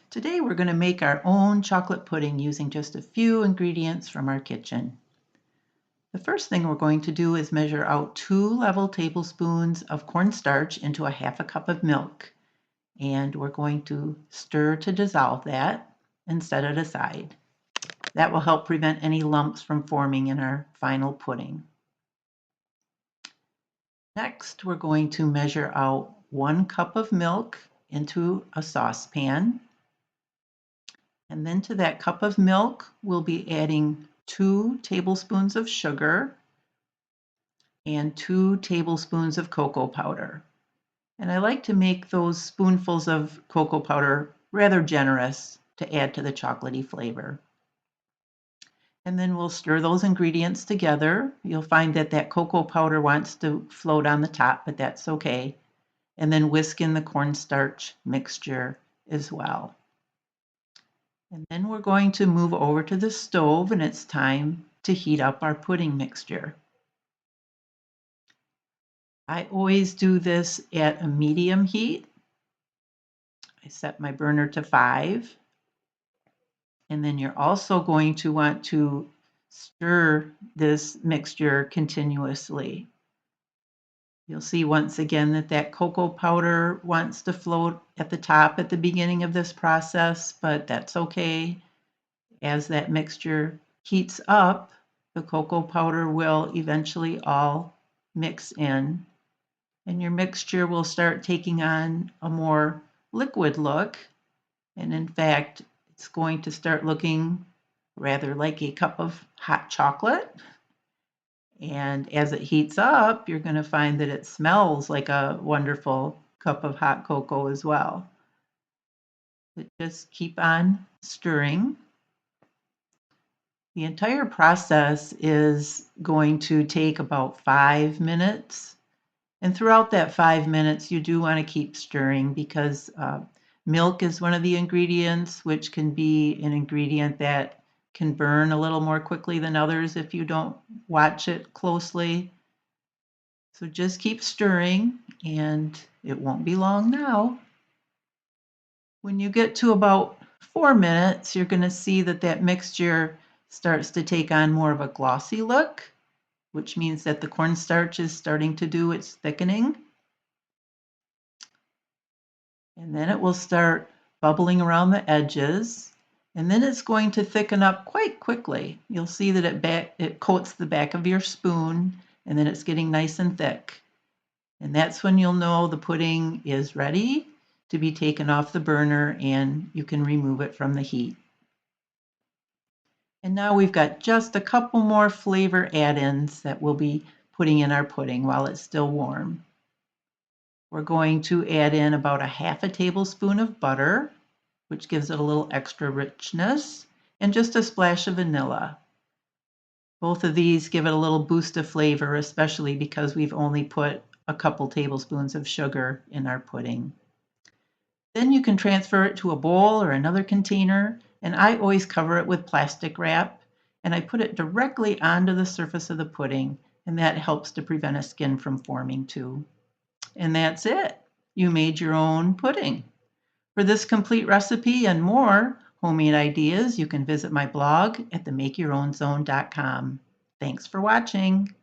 Today we're going to make our own chocolate pudding using just a few ingredients from our kitchen. The first thing we're going to do is measure out 2 level tablespoons of cornstarch into a half a cup of milk. And we're going to stir to dissolve that and set it aside. That will help prevent any lumps from forming in our final pudding. Next, we're going to measure out 1 cup of milk into a saucepan. And then to that cup of milk, we'll be adding 2 tablespoons of sugar and 2 tablespoons of cocoa powder. And I like to make those spoonfuls of cocoa powder rather generous to add to the chocolatey flavor. And then we'll stir those ingredients together. You'll find that that cocoa powder wants to float on the top, but that's okay. And then whisk in the cornstarch mixture as well. And then we're going to move over to the stove, and it's time to heat up our pudding mixture. I always do this at a medium heat. I set my burner to 5. And then you're also going to want to stir this mixture continuously. You'll see once again that that cocoa powder wants to float at the top at the beginning of this process, but that's okay. As that mixture heats up, the cocoa powder will eventually all mix in, and your mixture will start taking on a more liquid look. And in fact, it's going to start looking rather like a cup of hot chocolate. And as it heats up, you're going to find that it smells like a wonderful cup of hot cocoa as well. But just keep on stirring. The entire process is going to take about 5 minutes. And throughout that 5 minutes, you do want to keep stirring because milk is one of the ingredients, which can be an ingredient that can burn a little more quickly than others if you don't watch it closely. So just keep stirring, and it won't be long now. When you get to about 4 minutes, you're going to see that that mixture starts to take on more of a glossy look, which means that the cornstarch is starting to do its thickening. And then it will start bubbling around the edges, and then it's going to thicken up quite quickly. You'll see that it coats the back of your spoon, and then it's getting nice and thick. And that's when you'll know the pudding is ready to be taken off the burner and you can remove it from the heat. And now we've got just a couple more flavor add-ins that we'll be putting in our pudding while it's still warm. We're going to add in about a half a tablespoon of butter, which gives it a little extra richness, and just a splash of vanilla. Both of these give it a little boost of flavor, especially because we've only put a couple tablespoons of sugar in our pudding. Then you can transfer it to a bowl or another container, and I always cover it with plastic wrap, and I put it directly onto the surface of the pudding, and that helps to prevent a skin from forming too. And that's it. You made your own pudding. For this complete recipe and more homemade ideas, you can visit my blog at themakeyourownzone.com. Thanks for watching.